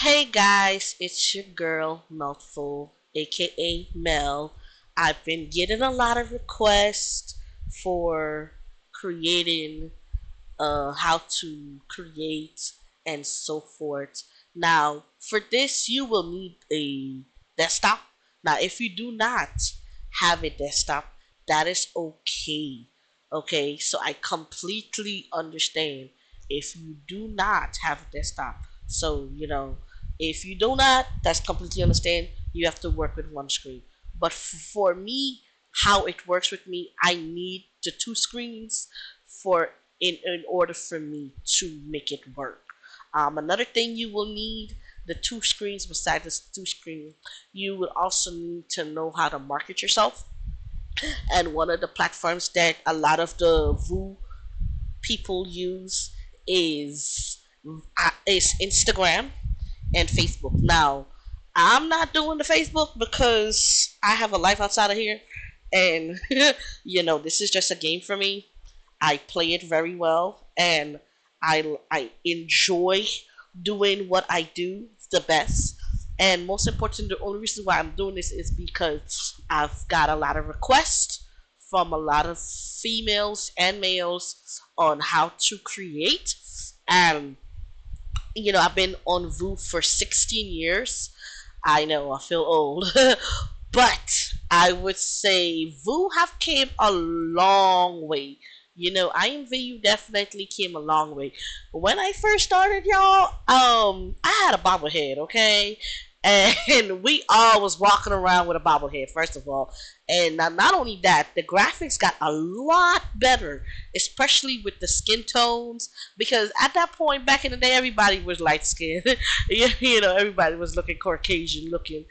Hey guys, it's your girl Mouthful, aka Mel. I've been getting a lot of requests for creating how to create and so forth. Now, for this, you will need a desktop. Now, if you do not have a desktop, that is okay. Okay, so I completely understand if you do not have a desktop. So, if you do not, that's completely understand. You have to work with one screen. But for me, how it works with me, I need the two screens for in order for me to make it work. Another thing you will need the two screens besides the two screen, you will also need to know how to market yourself. And one of the platforms that a lot of the VU people use is is Instagram and Facebook. Now, I'm not doing the Facebook because I have a life outside of here, and this is just a game for me. I play it very well, and I enjoy doing what I do the best. And most important, the only reason why I'm doing this is because I've got a lot of requests from a lot of females and males on how to create. And I've been on VU for 16 years. I know I feel old, but I would say VU have came a long way. IMVU definitely came a long way. When I first started, y'all, I had a bobblehead, okay, and we all was walking around with a bobblehead. First of all, and not only that, the graphics got a lot better, especially with the skin tones. Because at that point back in the day, everybody was light skinned. Everybody was looking Caucasian looking.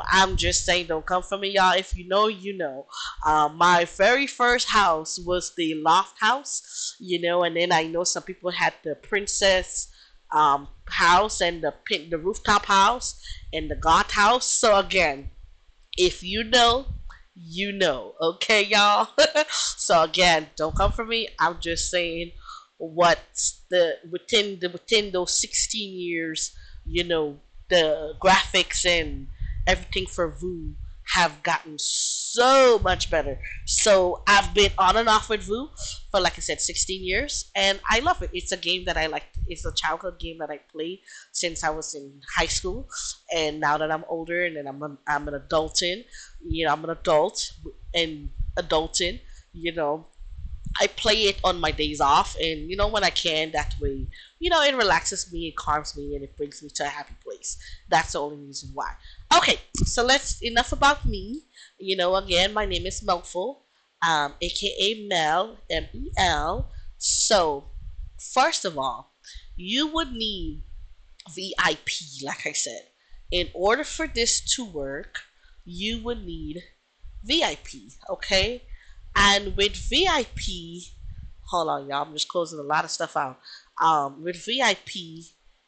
I'm just saying, don't come for me, y'all. If you know, you know. My very first house was the loft house, and then I know some people had the princess house and the rooftop house and the goth house. So again, if you know, you know. Okay, y'all. So again, don't come for me. I'm just saying what within those 16 years, the graphics and everything for VU have gotten so much better. So I've been on and off with VU for, like I said, 16 years, and I love it. It's a game that I like. It's a childhood game that I played since I was in high school, and now that I'm older and then I'm an adult in, I'm an adult and adulting, you know, I play it on my days off, and when I can, that way, it relaxes me, it calms me, and it brings me to a happy place. That's the only reason why. Okay, so let's enough about me. Again, my name is Melful, aka Mel, Mel. So, first of all, you would need VIP, like I said. In order for this to work, you would need VIP, okay? And with VIP, hold on, y'all, I'm just closing a lot of stuff out. With VIP,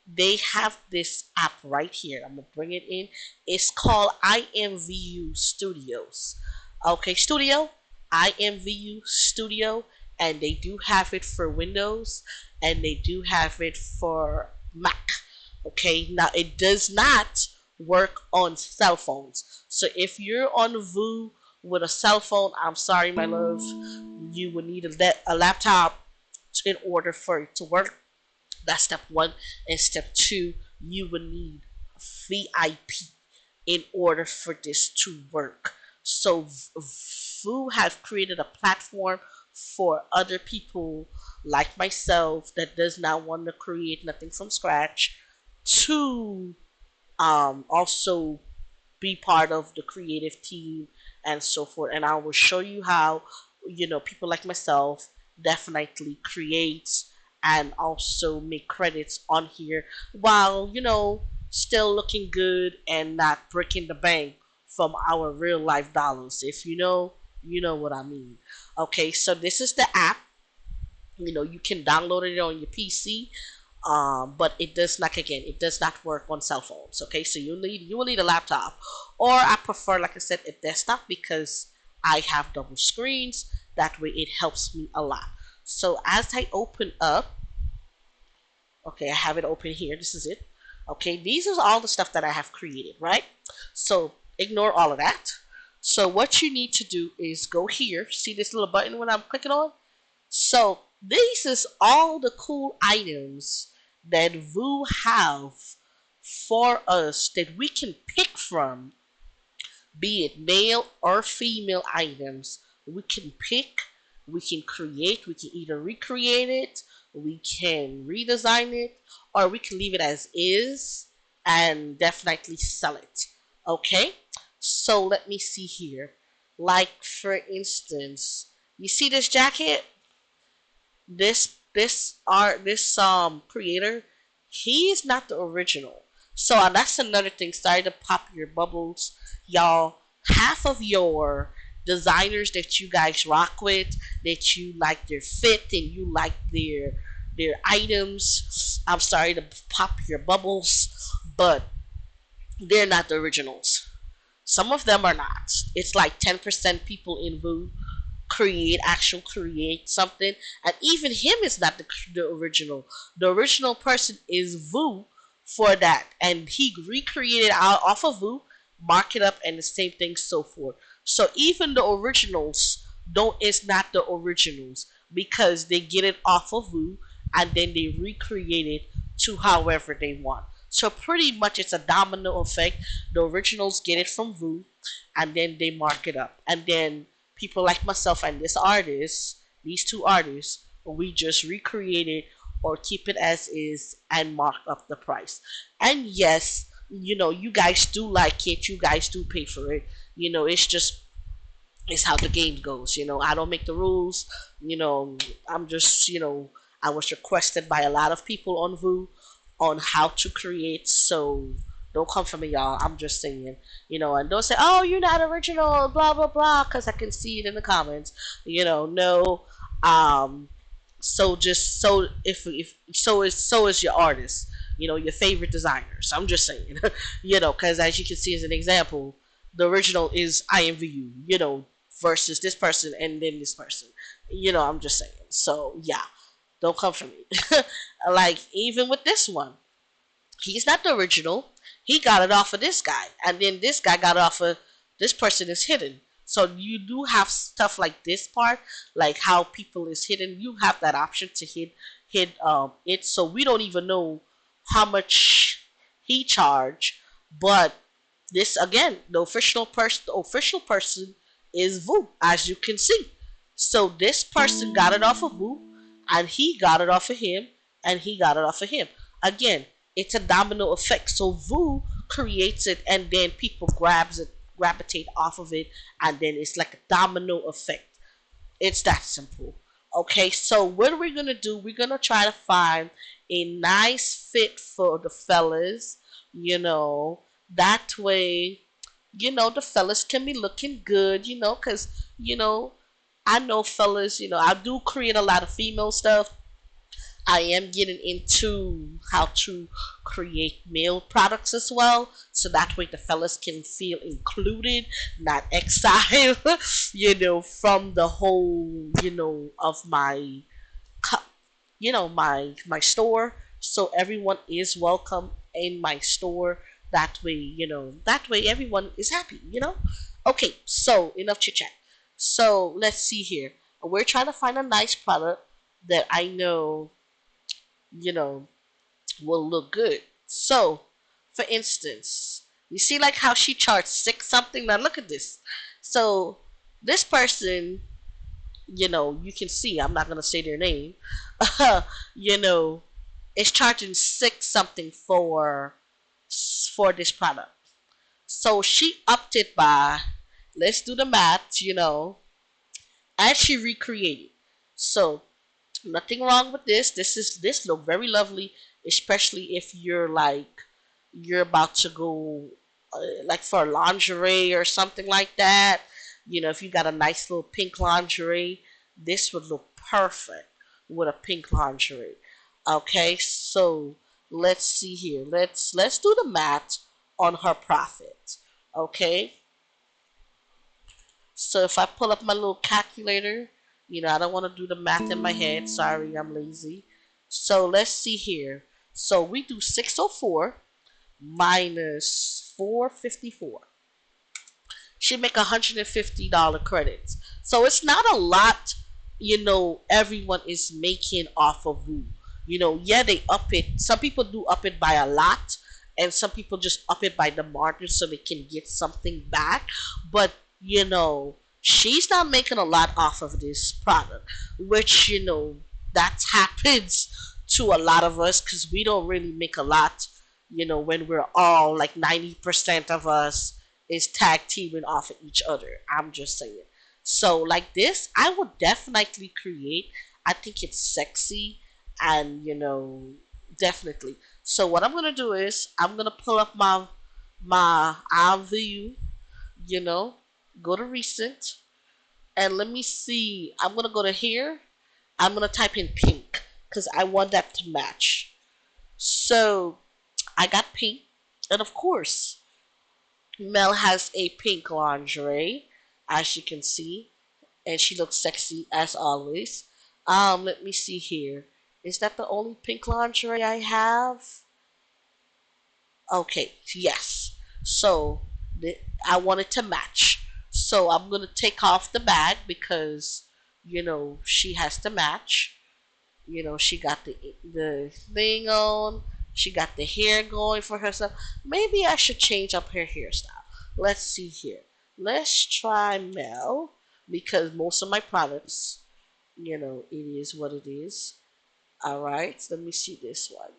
they have this app right here. I'm gonna bring it in. It's called IMVU Studios. Okay, Studio, IMVU Studio, and they do have it for Windows, and they do have it for Mac. Okay, now it does not work on cell phones. So if you're on VU with a cell phone, I'm sorry, my love, you would need a laptop in order for it to work. That's step one. And step two, you would need VIP in order for this to work. So VU have created a platform for other people like myself that does not want to create nothing from scratch to also be part of the creative team and so forth. And I will show you how, people like myself definitely create and also make credits on here while, still looking good and not breaking the bank from our real life dollars. If you know, you know what I mean. Okay, so this is the app. You can download it on your PC, but it does not, again, it does not work on cell phones. Okay, so you will need a laptop, or I prefer, like I said, a desktop because I have double screens. That way it helps me a lot. So as I open up, okay, I have it open here, this is it. Okay, these are all the stuff that I have created, right? So ignore all of that. So what you need to do is go here. See this little button when I'm clicking on? So this is all the cool items that VU have for us that we can pick from, be it male or female items. We can pick, we can create, we can either recreate it, we can redesign it, or we can leave it as is and definitely sell it. Okay? So let me see here. Like for instance, you see this jacket? This creator, he is not the original. So that's another thing. Sorry to pop your bubbles, y'all. Half of your designers that you guys rock with, that you like their fit and you like their items. I'm sorry to pop your bubbles, but they're not the originals. Some of them are not. It's like 10% people in VU create something, and even him is not the original. The original person is VU for that, and he recreated out off of VU, mark it up, and the same thing so forth. So even the originals don't is not the originals because they get it off of VU and then they recreate it to however they want. So pretty much it's a domino effect. The originals get it from VU and then they mark it up, and then people like myself and this artist, these two artists, we just recreate it or keep it as is and mark up the price. And yes, you guys do like it, you guys do pay for it. It's just it's how the game goes. I don't make the rules. I'm just I was requested by a lot of people on VU on how to create. So don't come for me, y'all. I'm just saying. And don't say, "Oh, you're not original," blah blah blah, because I can see it in the comments. No. Um, so just so if so is your artist, your favorite designers. I'm just saying, because as you can see as an example, the original is IMVU, versus this person and then this person. I'm just saying. So yeah, don't come for me. Like even with this one, he's not the original. He got it off of this guy, and then this guy got it off of this person is hidden. So you do have stuff like this part, like how people is hidden. You have that option to hid it, so we don't even know how much he charged. But this again, the official person is VU, as you can see. So this person got it off of VU, and he got it off of him, and he got it off of him. Again, it's a domino effect. So VU creates it, and then people gravitate off of it, and then it's like a domino effect. It's that simple. Okay, so what are we gonna do? We're gonna try to find a nice fit for the fellas. That way, the fellas can be looking good. Cause I know fellas. I do create a lot of female stuff. I am getting into how to create male products as well, so that way the fellas can feel included, not exiled, from the whole, of my, my store. So everyone is welcome in my store. That way everyone is happy. Okay, so enough chit chat. So let's see here. We're trying to find a nice product that I know you know, will look good. So, for instance, you see like how she charged six something. Now look at this. So this person, you can see. I'm not gonna say their name. you know, is charging six something for this product. So she upped it by, let's do the math, and she recreated. So nothing wrong with this. This look very lovely, especially if you're about to go like for lingerie or something like that. If you got a nice little pink lingerie, this would look perfect with a pink lingerie. Okay, so let's see here. Let's do the math on her profit. Okay, so if I pull up my little calculator, I don't want to do the math in my head. Sorry, I'm lazy. So let's see here. So we do 604. minus 454. She make $150 credits. So it's not a lot, everyone is making off of Woo. Yeah, they up it. Some people do up it by a lot, and some people just up it by the margin so they can get something back. But she's not making a lot off of this product, which that happens to a lot of us because we don't really make a lot. When we're all like 90% of us is tag teaming off of each other. I'm just saying. So like this, I would definitely create. I think it's sexy and definitely. So what I'm gonna do is I'm gonna pull up my IMVU, you know, go to recent and let me see. I'm gonna go to here. I'm gonna type in pink because I want that to match. So I got pink, and of course Mel has a pink lingerie, as you can see, and she looks sexy as always. Let me see here. Is that the only pink lingerie I have? Okay, yes. So I want it to match. So I'm gonna take off the bag because she has to match. She got the thing on. She got the hair going for herself. Maybe I should change up her hairstyle. Let's see here. Let's try Mel because most of my products, it is what it is. All right, let me see this one.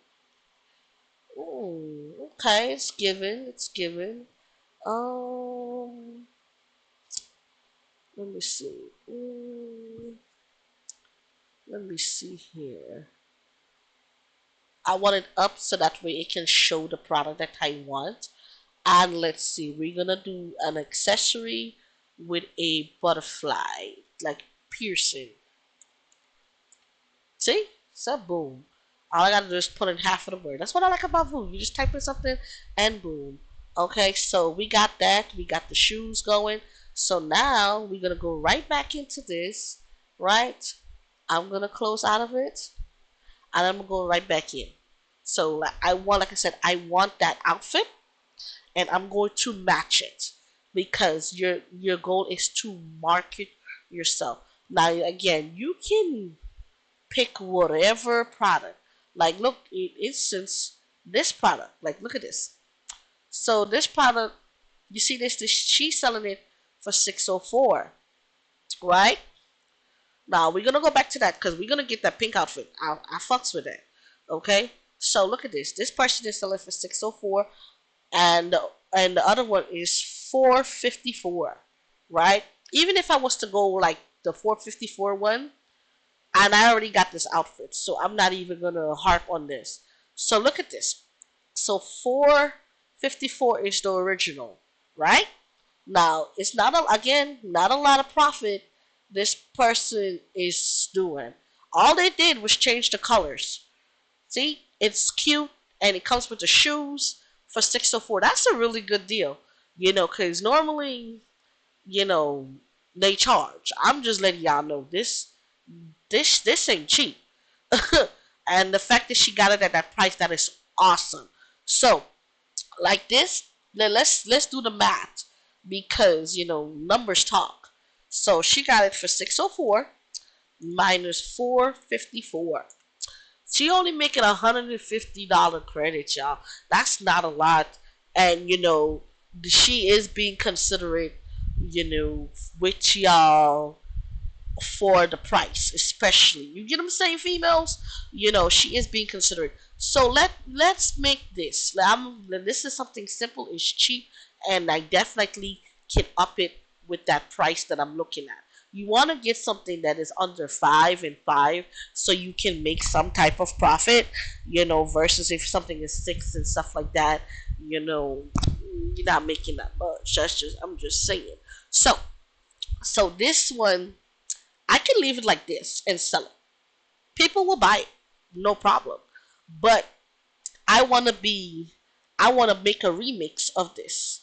Oh, okay, it's given. It's given. Um, let me see. Let me see here. I want it up so that way it can show the product that I want. And let's see, we're gonna do an accessory with a butterfly, like piercing. See? So boom. All I gotta do is put in half of the word. That's what I like about Voom. You just type in something and boom. Okay, so we got that. We got the shoes going. So now we're gonna go right back into this, right? I'm gonna close out of it and I'm gonna go right back in. So like I said, I want that outfit and I'm going to match it because your goal is to market yourself. Now again, you can pick whatever product. Like look, in instance, this product. Like look at this. So this product, you see this she's selling it for 604, right? Now we're gonna go back to that because we're gonna get that pink outfit. I fucks with that. Okay. So look at this. This person is selling for 604 and the other one is 454, right? Even if I was to go like the 454 one, and I already got this outfit, so I'm not even gonna harp on this. So look at this. So 454 is the original, right? Now it's not a lot of profit this person is doing. All they did was change the colors. See, it's cute and it comes with the shoes for 604. That's a really good deal, because normally, you know, they charge. I'm just letting y'all know this ain't cheap. And the fact that she got it at that price, that is awesome. So, like this, let's do the math because numbers talk. So she got it for 604 minus 454. She only making $150 credit, y'all. That's not a lot, and she is being considerate, with y'all for the price, especially. You get what I'm saying, females? She is being considerate. So let's make this. This is something simple, it's cheap, and I definitely can up it with that price that I'm looking at. You want to get something that is under 5 and 5 so you can make some type of profit, versus if something is 6 and stuff like that, you're not making that much. I'm just saying. So this one I can leave it like this and sell it. People will buy it, no problem. But I want to make a remix of this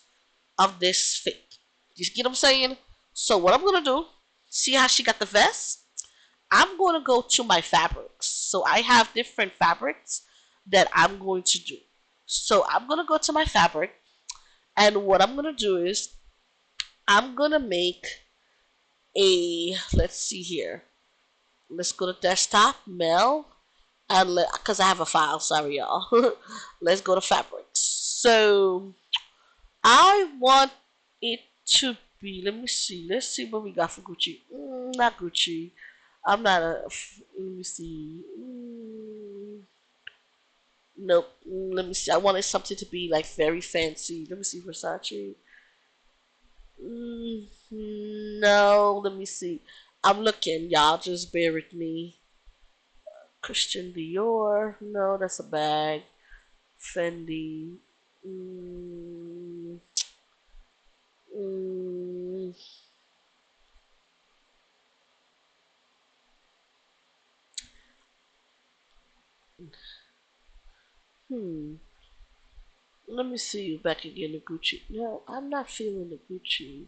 fit. You get what I'm saying? So what I'm gonna do? See how she got the vest? I'm gonna go to my fabrics. So I have different fabrics that I'm going to do. So I'm gonna go to my fabric, and what I'm gonna do is I'm gonna make a, let's see here. Let's go to desktop, mail, and because I have a file, sorry y'all. Let's go to fabrics. So I want it to be, let me see. Let's see what we got for Gucci. Not Gucci. I'm not a, let me see. Nope. Let me see. I wanted something to be like very fancy. Let me see, Versace. No, let me see. I'm looking. Y'all just bear with me. Christian Dior. No, that's a bag. Fendi. Mm, mm, hmm. Let me see back again the Gucci. No, I'm not feeling the Gucci.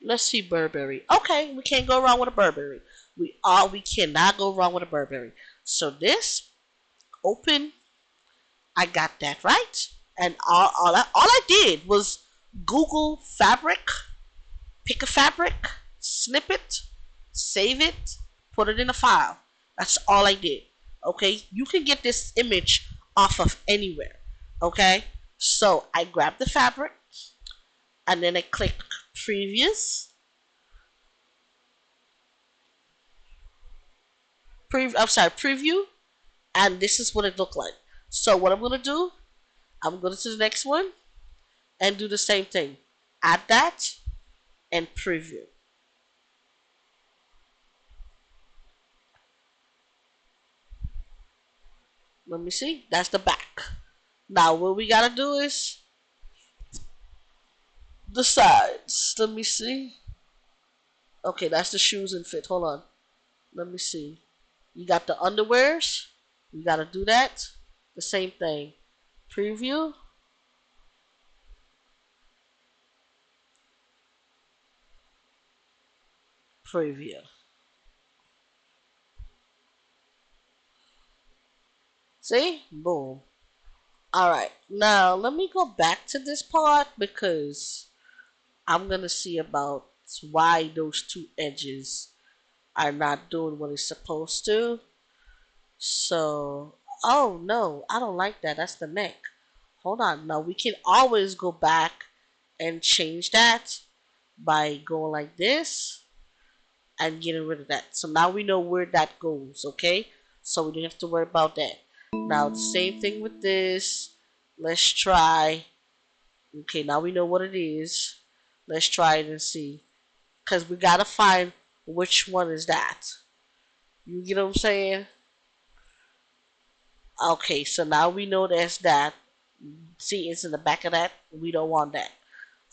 Let's see Burberry. Okay, we can't go wrong with a Burberry. We cannot go wrong with a Burberry. So this open, I got that right, and all I did was Google fabric, pick a fabric, snip it, save it, put it in a file. That's all I did. Okay, you can get this image off of anywhere. Okay, so I grabbed the fabric and then I click previous. I'm sorry, preview, and this is what it looked like. So what I'm gonna do, I'm going to the next one and do the same thing. Add that and preview. Let me see. That's the back. Now what we gotta do is the sides. Let me see. Okay, that's the shoes and fit. Hold on. Let me see. You got the underwears. You gotta do that. The same thing. Preview. Preview. See? Boom. Alright. Now let me go back to this part because I'm gonna see about why those two edges are not doing what it's supposed to. So, oh no, I don't like that. That's the neck. Hold on. Now we can always go back and change that by going like this and getting rid of that. So now we know where that goes, okay? So we don't have to worry about that. Now the same thing with this. Let's try. Okay, now we know what it is. Let's try it and see. Because we gotta find which one is that. You get what I'm saying? Okay, so now we know there's that. See, it's in the back of that. We don't want that.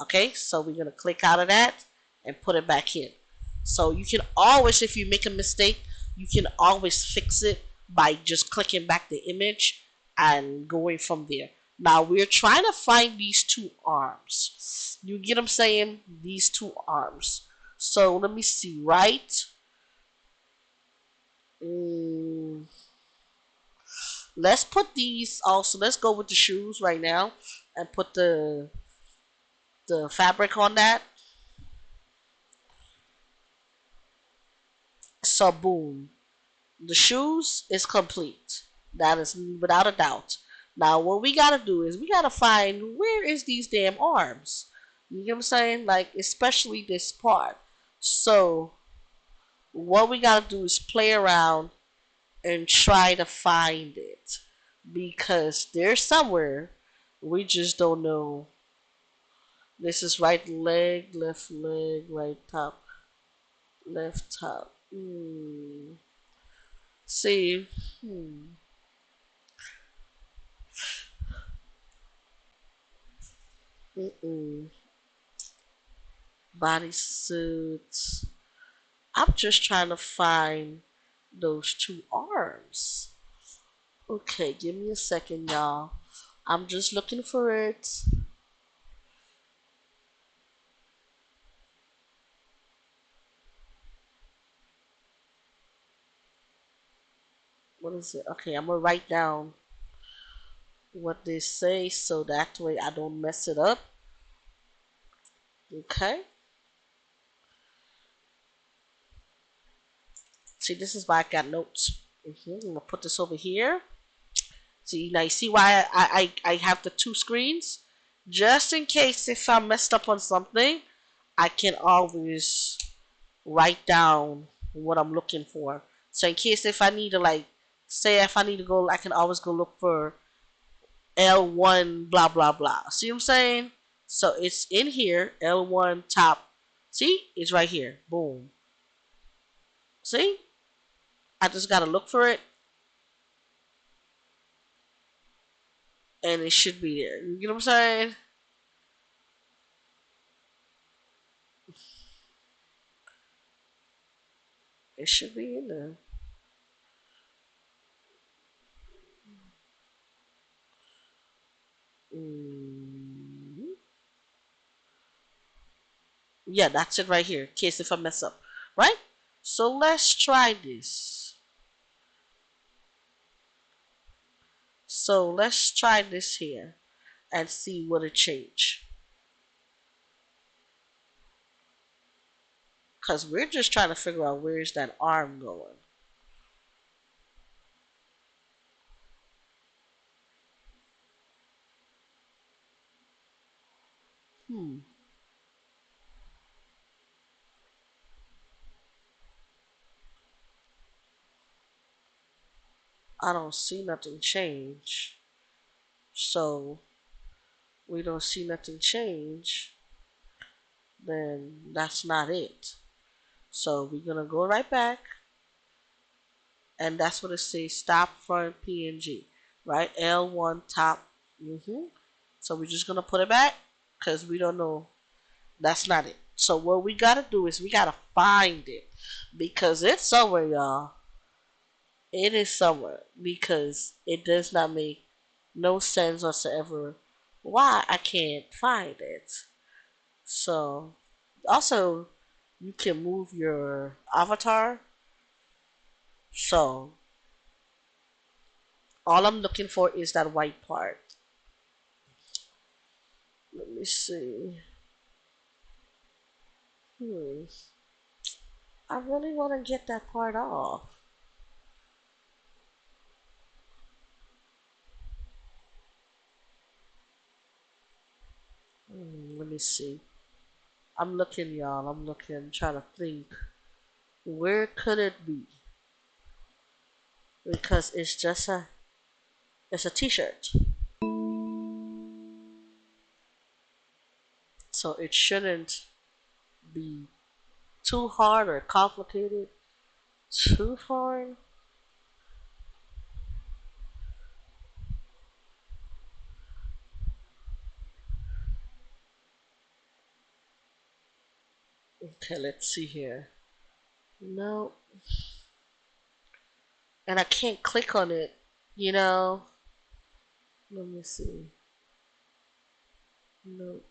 Okay, so we're going to click out of that and put it back in. So you can always, if you make a mistake, you can always fix it by just clicking back the image and going from there. Now we're trying to find these two arms. You get what I'm saying? These two arms. So let me see, right? Mm, let's put these also. Let's go with the shoes right now and put the fabric on that. So boom, the shoes is complete. That is without a doubt. Now what we gotta do is we gotta find where is these damn arms. You get what I'm saying? Like especially this part. So what we gotta do is play around and try to find it because they're somewhere. We just don't know. This is right leg, right top, left top. See, mm-mm. Bodysuits. I'm just trying to find those two arms. Okay, give me a second, y'all. I'm just looking for it. What is it? Okay, I'm gonna write down what they say so that way I don't mess it up. Okay. See, this is why I got notes. I'm gonna put this over here. See, now you see why I have the two screens? Just in case if I messed up on something, I can always write down what I'm looking for. So in case if I need to like, say if I need to go, I can always go look for L1 blah blah blah. See what I'm saying? So it's in here, L1 top. See? It's right here. Boom. See? I just gotta look for it and it should be there. You get what I'm saying? It should be in there. Mm. Yeah, that's it right here. In case if I mess up. Right? So let's try this. So let's try this here and see what it change. Because we're just trying to figure out where's that arm going. Hmm. I don't see nothing change. So we don't see nothing change. Then that's not it. So we're gonna go right back, and that's what it says. Stop front PNG, right? L1 top. So we're just gonna put it back because we don't know. That's not it. So what we gotta do is we gotta find it because it's somewhere, y'all. It is somewhere because it does not make no sense whatsoever why I can't find it. So also you can move your avatar. So all I'm looking for is that white part. Let me see. Hmm. I really want to get that part off. Let me see. I'm looking, y'all. I'm looking, trying to think. Where could it be? Because it's a T-shirt, so it shouldn't be too hard or complicated. Too hard. Okay, let's see here. No, and I can't click on it. You know. Let me see. No.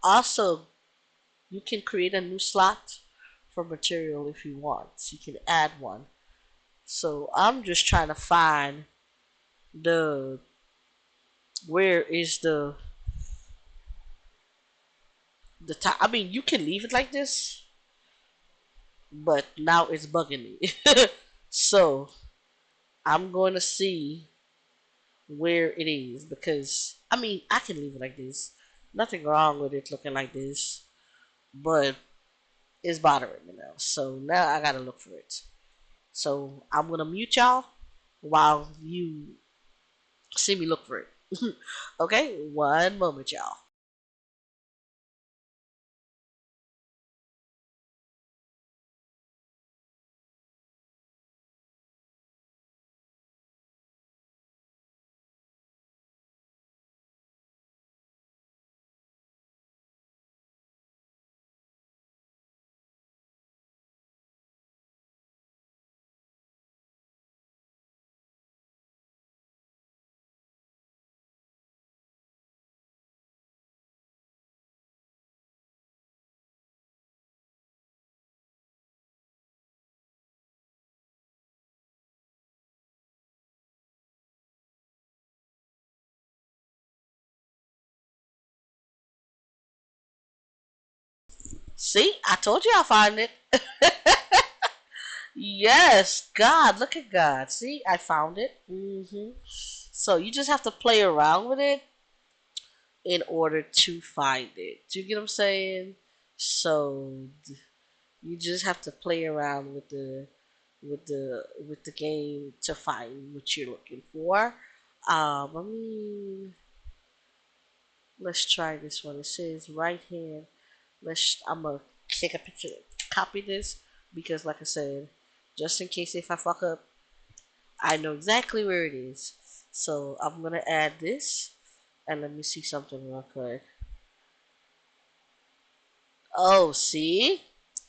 Also, you can create a new slot for material if you want. So you can add one. So I'm just trying to find the where is the top. I mean, you can leave it like this, but now it's bugging me. So I'm going to see where it is because I mean I can leave it like this. Nothing wrong with it looking like this, but it's bothering me now. So now I gotta look for it. So I'm gonna mute y'all while you see me look for it. Okay, one moment, y'all. See, I told you I'll find it. Yes, God, look at God. See, I found it. So you just have to play around with it in order to find it. Do you get what I'm saying? So you just have to play around with the game to find what you're looking for. I mean, let's try this one. It says right hand. I'm gonna take a picture, copy this because, like I said, just in case if I fuck up, I know exactly where it is. So I'm gonna add this, and let me see something real quick. Oh, see,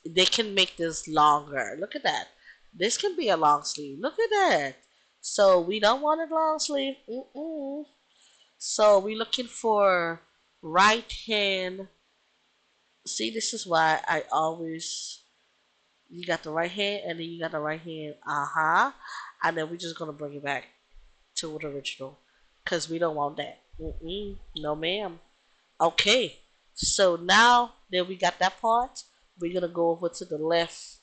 they can make this longer. Look at that. This can be a long sleeve. Look at that. So we don't want a long sleeve. So we're looking for right hand. See, this is why I always you got the right hand and then you got the right hand. And then we're just gonna bring it back to the original because we don't want that. No, ma'am. Okay. So now that we got that part, we're gonna go over to the left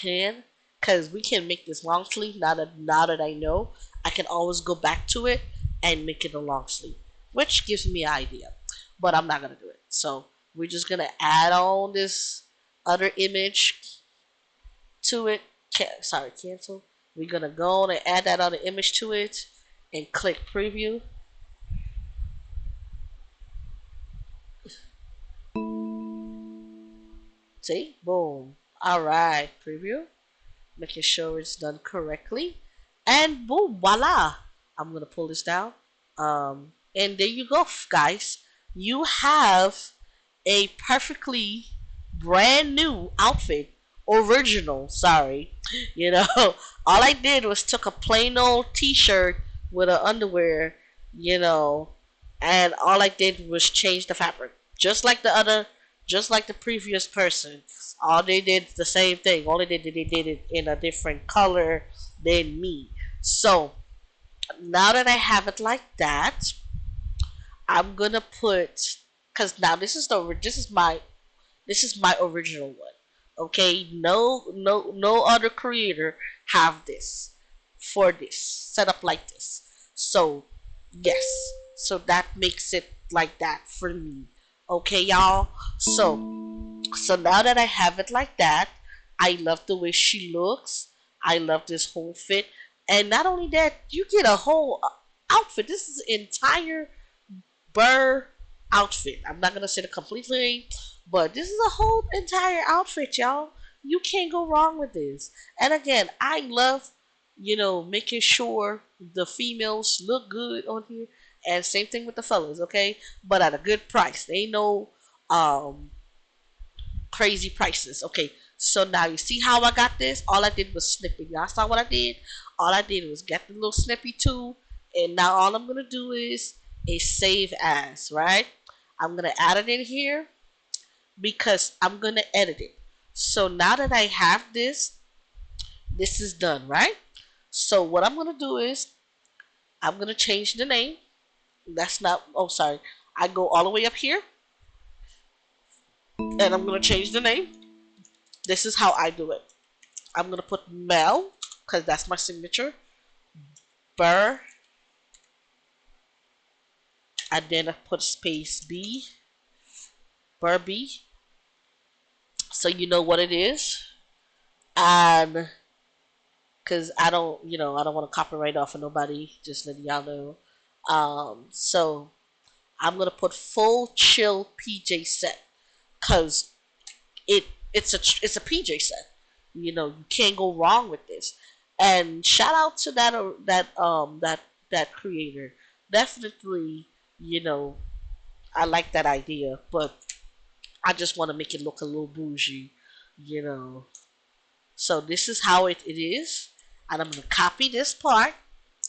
hand because we can make this long sleeve. Now that I know, I can always go back to it and make it a long sleeve, which gives me an idea. But I'm not gonna do it. So we're just gonna add on this other image to it. Sorry, cancel. We're gonna go on and add that other image to it and click preview. See, boom. All right, preview. Making sure it's done correctly, and boom, voila! I'm gonna pull this down, and there you go, guys. You have a perfectly brand new outfit, original. Sorry, you know, all I did was took a plain old T-shirt with a underwear, you know, and all I did was change the fabric, just like the previous person. All they did the same thing. Only they did it in a different color than me. So now that I have it like that, I'm gonna put because now this is my original one. Okay, no other creator have this for this set up like this. So yes, so that makes it like that for me. Okay, y'all. So now that I have it like that, I love the way she looks. I love this whole fit, and not only that, you get a whole outfit. This is an entire Burr outfit. I'm not gonna say the complete thing, but this is a whole entire outfit, y'all. You can't go wrong with this. And again, I love, making sure the females look good on here, and same thing with the fellas, okay? But at a good price. They ain't no um crazy prices. Okay, so now you see how I got this? All I did was snip it. Y'all saw what I did? All I did was get the little snippy tool, and now all I'm gonna do is a save as, right? I'm gonna add it in here because I'm gonna edit it. So now that I have this is done, right? So what I'm gonna do is I'm gonna change the name. That's not. Oh, sorry. I go all the way up here, and I'm gonna change the name. This is how I do it. I'm gonna put Mel because that's my signature. Burr, and then I put space B, Burr B, so you know what it is, and because I don't want to copyright off of nobody. Just letting y'all know. So I'm gonna put full chill PJ set because it it's a PJ set. You can't go wrong with this. And shout out to that creator. Definitely, you know, I like that idea, but I just want to make it look a little bougie, you know. So this is how it is, and I'm gonna copy this part,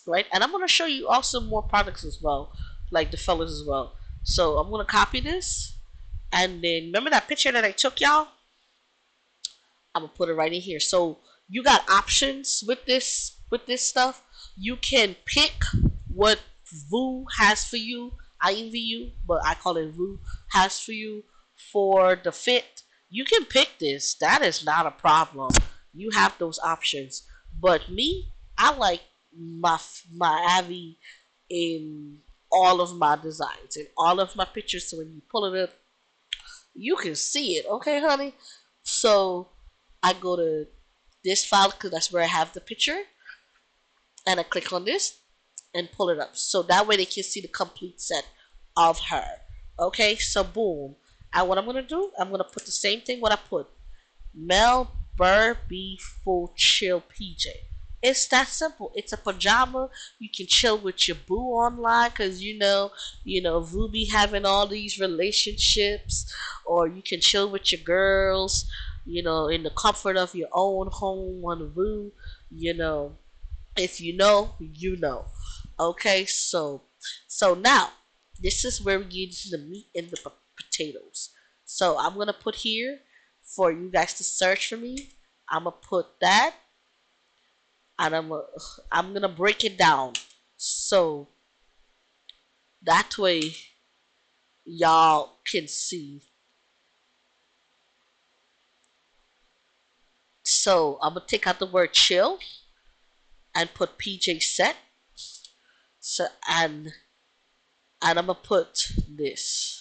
right? And I'm gonna show you also more products as well, like the fellas as well. So I'm gonna copy this, and then remember that picture that I took, y'all? I'm gonna put it right in here. So you got options with this stuff. You can pick what VU has for you, IMVU, but I call it VU has for you. for the fit, you can pick this. That is not a problem. You have those options. But me, I like my Avi in all of my designs and all of my pictures. So when you pull it up, you can see it. Okay, honey. So I go to this file because that's where I have the picture, and I click on this and pull it up. So that way they can see the complete set of her. Okay, so boom. And what I'm gonna do, I'm gonna put the same thing what I put. Mel Burr be full chill PJ. It's that simple. It's a pajama. You can chill with your boo online because Vu be having all these relationships, or you can chill with your girls, in the comfort of your own home on Vu. You know, if you know, you know. Okay, so now this is where we get into the meat and the potatoes. So I'm gonna put here for you guys to search for me. I'm gonna put that, and I'm gonna break it down so that way y'all can see. So I'm gonna take out the word chill and put PJ set. So and I'm gonna put this.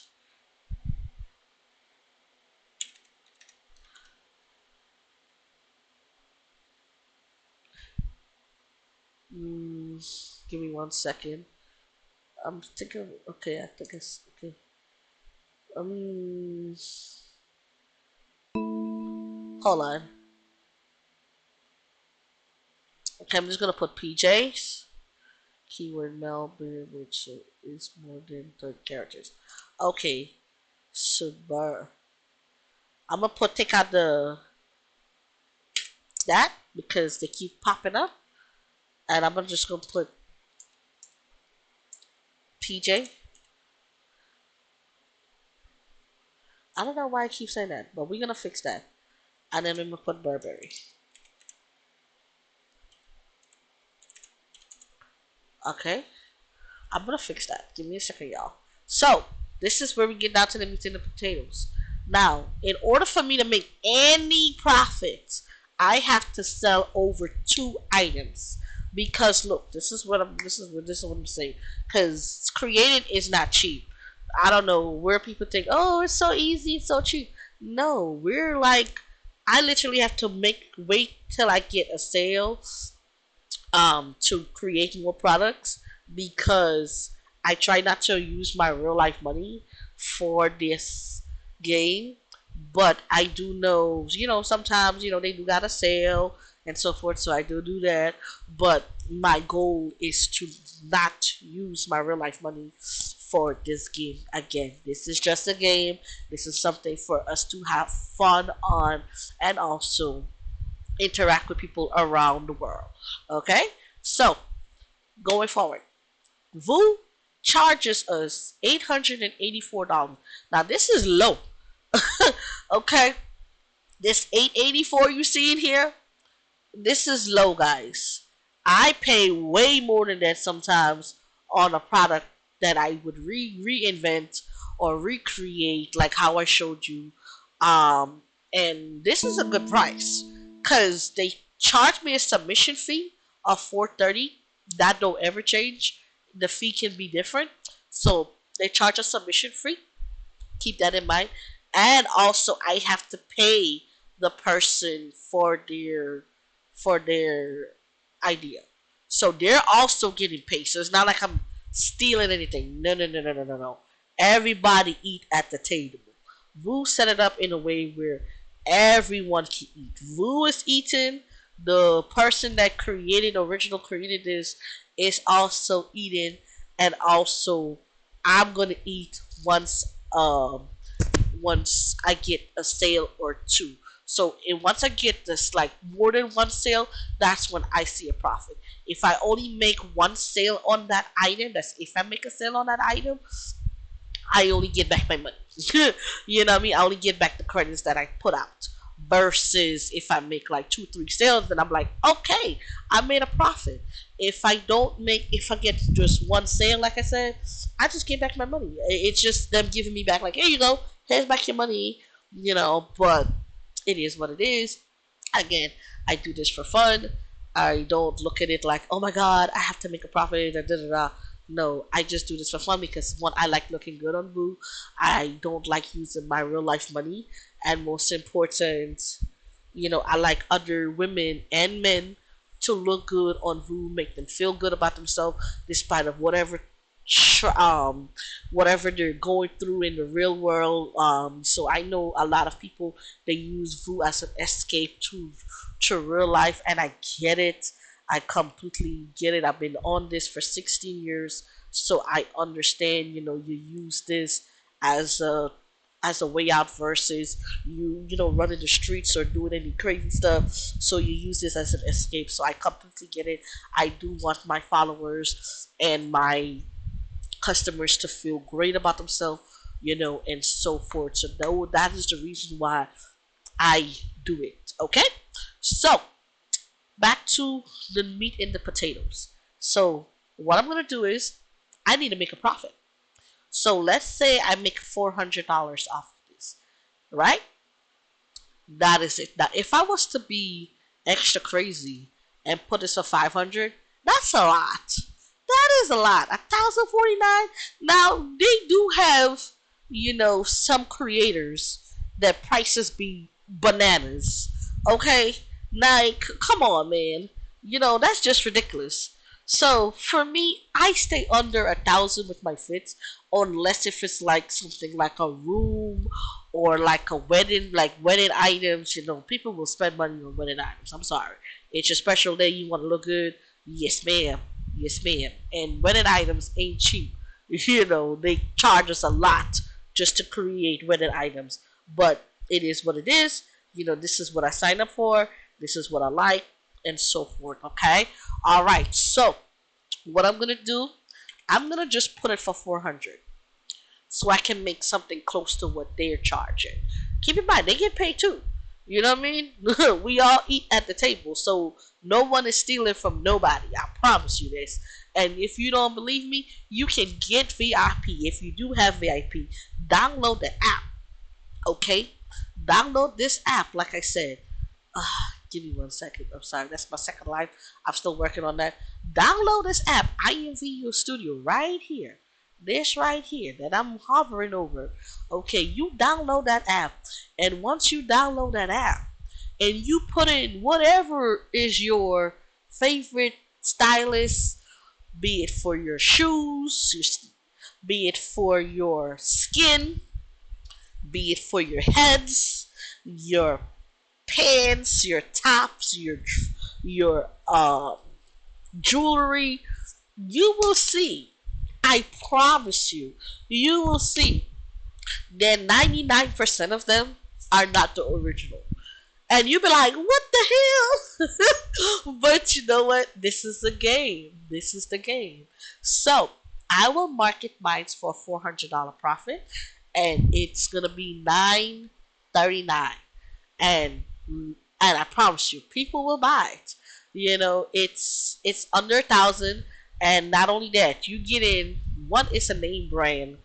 Mm, Give me 1 second. I'm thinking. Okay, I think it's okay. Um, Hold on. Okay, I'm just gonna put PJs. Keyword Melbourne, which is more than 30 characters. Okay, so I'm gonna take out the that because they keep popping up, and I'm just gonna put PJ. I don't know why I keep saying that, but we're gonna fix that, and then I'm gonna put Burberry. Okay, I'm gonna fix that. Give me a second, y'all. So this is where we get down to the meat and the potatoes. Now, in order for me to make any profits, I have to sell over 2 items. Because look, this is what I'm saying. Because creating is not cheap. I don't know where people think, oh, it's so easy, it's so cheap. No, we're like, I literally have to wait till I get a sale to create more products because I try not to use my real life money for this game. But I do know, sometimes, they do got a sale and so forth, so I do that. But my goal is to not use my real life money for this game again. This is just a game. This is something for us to have fun on and also interact with people around the world. Okay? So, going forward, Vu charges us $884. Now, this is low. Okay? This 884 you see in here, this is low, guys. I pay way more than that sometimes on a product that I would reinvent or recreate, like how I showed you. Um, and this is a good price because they charge me a submission fee of 430. That don't ever change. The fee can be different, so they charge a submission fee. Keep that in mind. And also, I have to pay the person for their idea. So they're also getting paid. So it's not like I'm stealing anything. No, no, no, no, no, no, no. Everybody eat at the table. Vu set it up in a way where everyone can eat. Vu is eating. The person that created this is also eating, and also I'm gonna eat once I get a sale or two. So and once I get this like more than one sale, that's when I see a profit. If I only make one sale on that item, that's if I make a sale on that item, I only get back my money. You know what I mean? I only get back the credits that I put out. Versus if I make like 2, 3 sales, then I'm like, okay, I made a profit. If I get just one sale, like I said, I just get back my money. It's just them giving me back, like, here you go, Here's back your money, but it is what it is. Again, I do this for fun. I don't look at it like, oh my god, I have to make a profit. Da, da, da, da. No, I just do this for fun because one, I like looking good on Boo. I don't like using my real life money, and most important, I like other women and men to look good on Voo, make them feel good about themselves, despite of tr- um, whatever they're going through in the real world. So I know a lot of people, they use Voo as an escape to real life, and I get it. I completely get it. I've been on this for 16 years, so I understand. You use this as a way out versus running the streets or doing any crazy stuff. So you use this as an escape. So I completely get it. I do want my followers and my customers to feel great about themselves, and so forth. So that is the reason why I do it. Okay? So back to the meat and the potatoes. So what I'm gonna do is I need to make a profit. So let's say I make $400 off of this, right? That is it. Now, if I was to be extra crazy and put this at 500, that's a lot. That is a lot. 1,049. Now they do have, some creators that prices be bananas. Okay, like come on, man. That's just ridiculous. So for me, I stay under 1,000 with my fits, unless if it's like something like a room or like a wedding, like wedding items. People will spend money on wedding items. I'm sorry, it's your special day. You want to look good? Yes, ma'am. Yes, ma'am. And wedding items ain't cheap. They charge us a lot just to create wedding items. But it is what it is. This is what I signed up for. This is what I like, and so forth. Okay. All right. So what I'm gonna do, I'm gonna just put it for 400 so I can make something close to what they're charging. Keep in mind, they get paid too. You know what I mean? We all eat at the table, so no one is stealing from nobody. I promise you this. And if you don't believe me, you can get VIP. If you do have VIP, download the app. Okay? Download this app, like I said. Give me 1 second. I'm sorry, that's my second life. I'm still working on that. Download this app, IMVU Studio, right here. This right here that I'm hovering over. Okay, you download that app, and once you download that app, and you put in whatever is your favorite stylist, be it for your shoes, be it for your skin, be it for your heads, your pants, your tops, your jewelry, you will see. I promise you, you will see that 99% of them are not the original. And you'll be like, what the hell? But you know what? This is the game. This is the game. So I will market mine for a $400 profit, and it's gonna be 939. And I promise you, people will buy it. It's under 1,000, and not only that, you get in one is a name brand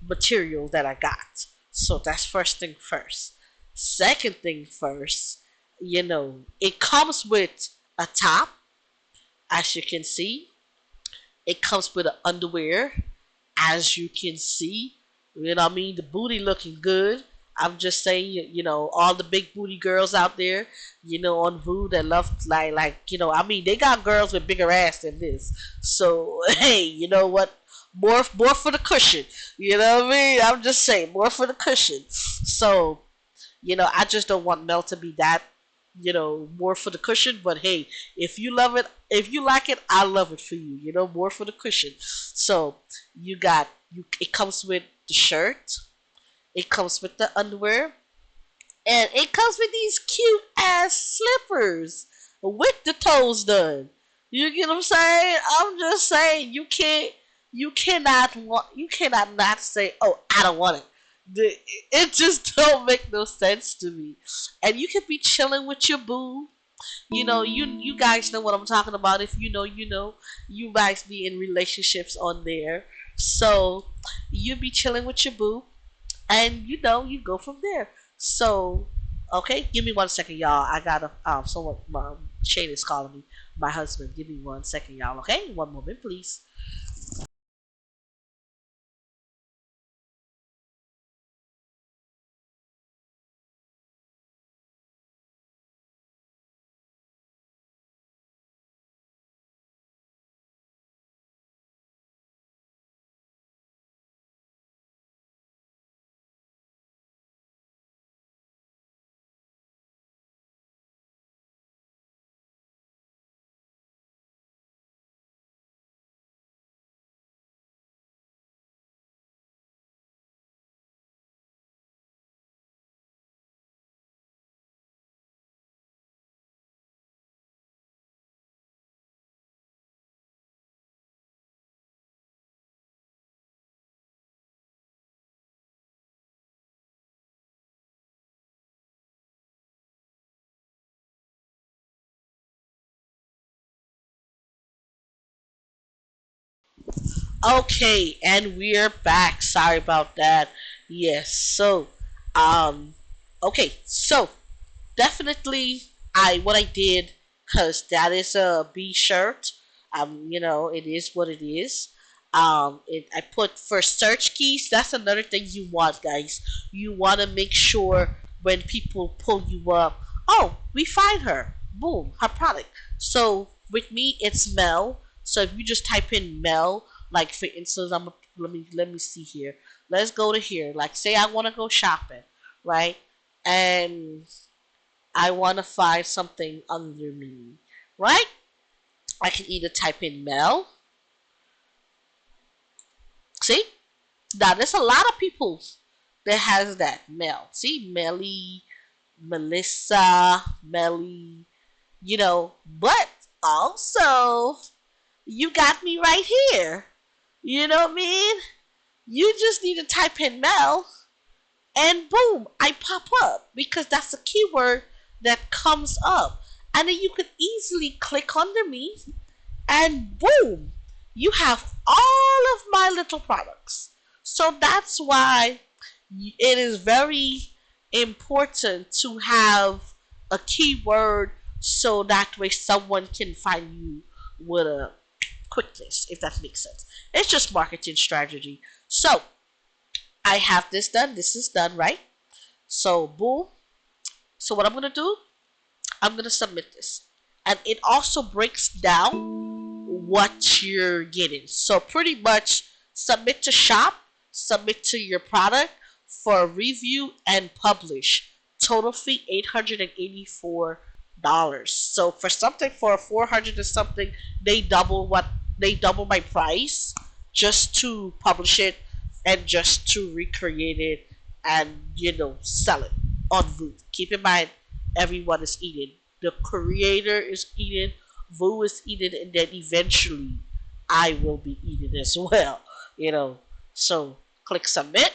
material that I got. So that's first thing first. Second thing first, it comes with a top, as you can see. It comes with an underwear, as you can see. You know what I mean? The booty looking good. I'm just saying, all the big booty girls out there, on Voo that love I mean, they got girls with bigger ass than this. So hey, you know what? More for the cushion. You know what I mean? I'm just saying, more for the cushion. So I just don't want Mel to be that, more for the cushion. But hey, if you love it, if you like it, I love it for you. More for the cushion. So you got you. It comes with the shirt. It comes with the underwear, and it comes with these cute ass slippers with the toes done. You get what I'm saying? I'm just saying you cannot not say, oh, I don't want it. It just don't make no sense to me. And you could be chilling with your boo. You guys know what I'm talking about. If you know, you know. You guys be in relationships on there, so you be chilling with your boo, and you go from there. So, okay, give me 1 second, y'all. I gotta someone Shane is calling me. My husband. Give me 1 second, y'all. Okay, one moment, please. Okay, and we're back. Sorry about that. Yes. So, um, okay. So definitely I what I did, because that is a B shirt. It is what it is. I put for search keys. That's another thing you want, guys. You want to make sure when people pull you up, oh, we find her, boom, her product. So with me it's Mel. So if you just type in Mel, like for instance, let me see here. Let's go to here. Like say I want to go shopping, right? And I want to find something under me, right? I can either type in Mel. See, now there's a lot of people that has that Mel. See, Melly, Melissa, Melly, but also you got me right here. You know what I mean? You just need to type in Mel, and boom, I pop up because that's a keyword that comes up. And then you could easily click under me and boom, you have all of my little products. So that's why it is very important to have a keyword so that way someone can find you with a quickness, if that makes sense. It's just marketing strategy. So I have this done. This is done, right? So boom. So what I'm gonna do, I'm gonna submit this. And it also breaks down what you're getting. So pretty much submit to shop, submit to your product for review and publish. Total fee $884. So for something for 400 or something, they double my price just to publish it and just to recreate it and sell it on Voot. Keep in mind, everyone is eating. The creator is eating, Vu is eating, and then eventually I will be eating as well. You know, so click submit,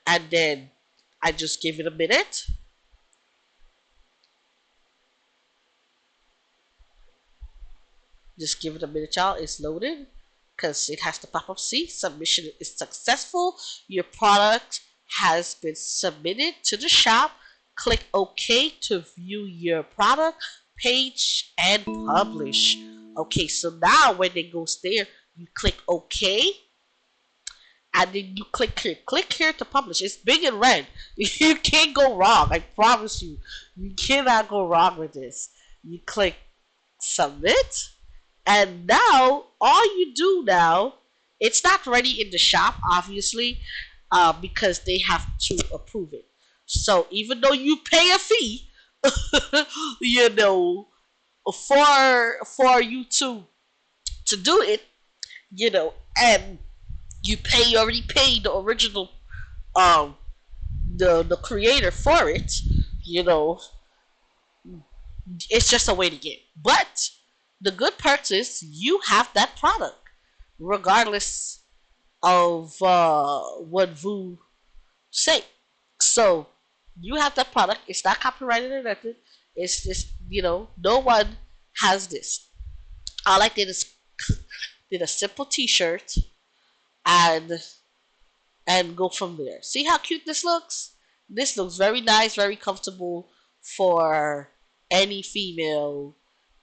and then I just give it a minute. Just give it a minute, y'all. It's loaded because it has to pop up. See, submission is successful. Your product has been submitted to the shop. Click OK to view your product page and publish. Okay, so now when it goes there, you click OK, and then you click here to publish. It's big and red. You can't go wrong. I promise you. You cannot go wrong with this. You click submit, and now all you do now, it's not ready in the shop, obviously, because they have to approve it. So even though you pay a fee, you know, for you to do it, and you already paid the original um the creator for it, you know, it's just a way to get. But the good part is you have that product, regardless of what Vu say. So you have that product. It's not copyrighted or nothing. It's just no one has this. All I did is did a simple T-shirt and and go from there. See how cute this looks? This looks very nice, very comfortable for any female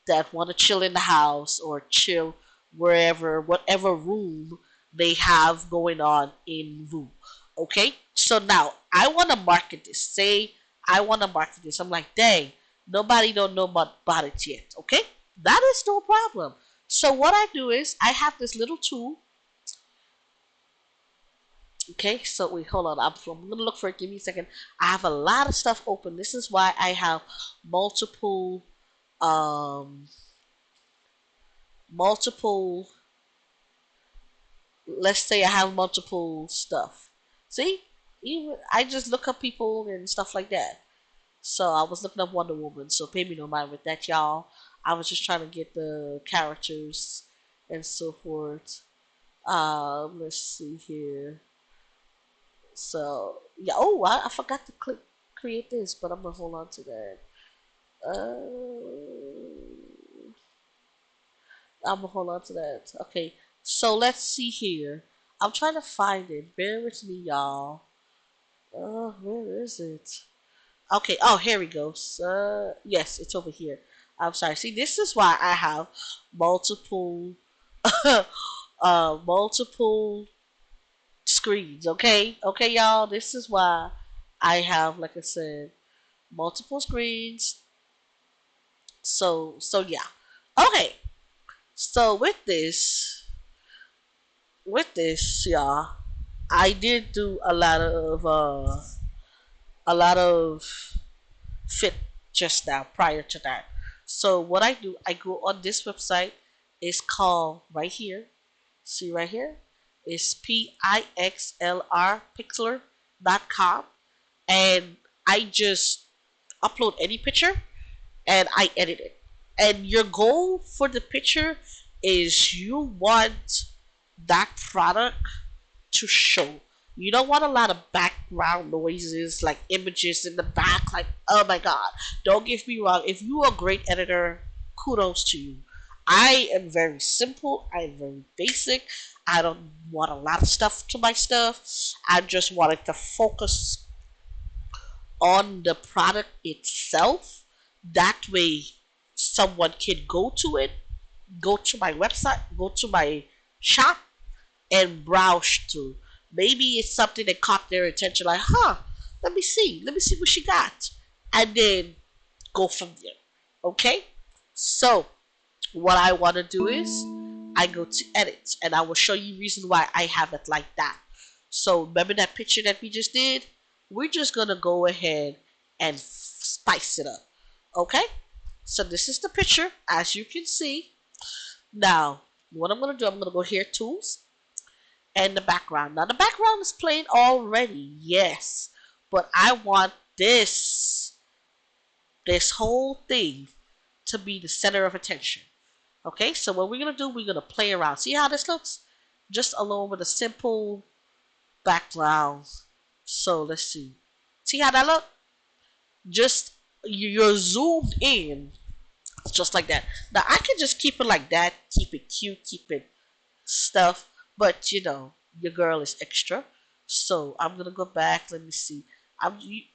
that want to chill in the house or chill wherever, whatever room they have going on in VU. Okay, so now I want to market this. Say I want to market this. I'm like, dang, nobody don't know about it yet. Okay, that is no problem. So what I do is I have this little tool. Okay, so wait, hold on. I'm gonna look for it. Give me a second. I have a lot of stuff open. This is why I have multiple, um, multiple. Let's say I have multiple stuff. See, even I just look up people and stuff like that. So I was looking up Wonder Woman. So pay me no mind with that, y'all. I was just trying to get the characters and so forth. Let's see here. So yeah. Oh, I forgot to click create this, but I'm gonna hold on to that. I'm gonna hold on to that. Okay. So let's see here. I'm trying to find it. Bear with me, y'all. Where is it? Okay. Oh, here we go. Yes, it's over here. I'm sorry. See, this is why I have multiple, multiple screens. Okay, okay, y'all. This is why I have, like I said, multiple screens. So yeah. Okay. So with this, y'all, I did do a lot of fit just now prior to that. So what I do, I go on this website. It's called right here. See right here? It's pixlr.com, and I just upload any picture and I edit it. And your goal for the picture is you want that product to show. You don't want a lot of background noises, like images in the back, like, oh my god. Don't get me wrong. If you are a great editor, kudos to you. I am very simple. I am very basic. I don't want a lot of stuff to my stuff. I just wanted to focus on the product itself. That way, someone can go to it, go to my website, go to my shop, and browse through. Maybe it's something that caught their attention, like, huh, let me see what she got, and then go from there. Okay? So, what I want to do is, I go to edit, and I will show you reason why I have it like that. So, remember that picture that we just did? We're just going to go ahead and spice it up. Okay? So, this is the picture, as you can see. Now, what I'm going to do, I'm going to go here, tools, and the background. Now the background is plain already, yes, but I want this whole thing to be the center of attention. Okay, so what we're gonna do, we're gonna play around. See how this looks? Just alone with a simple background. So let's see. See how that look? Just you're zoomed in, just like that. Now I can just keep it like that, keep it cute, keep it stuff. But your girl is extra. So I'm gonna go back. Let me see.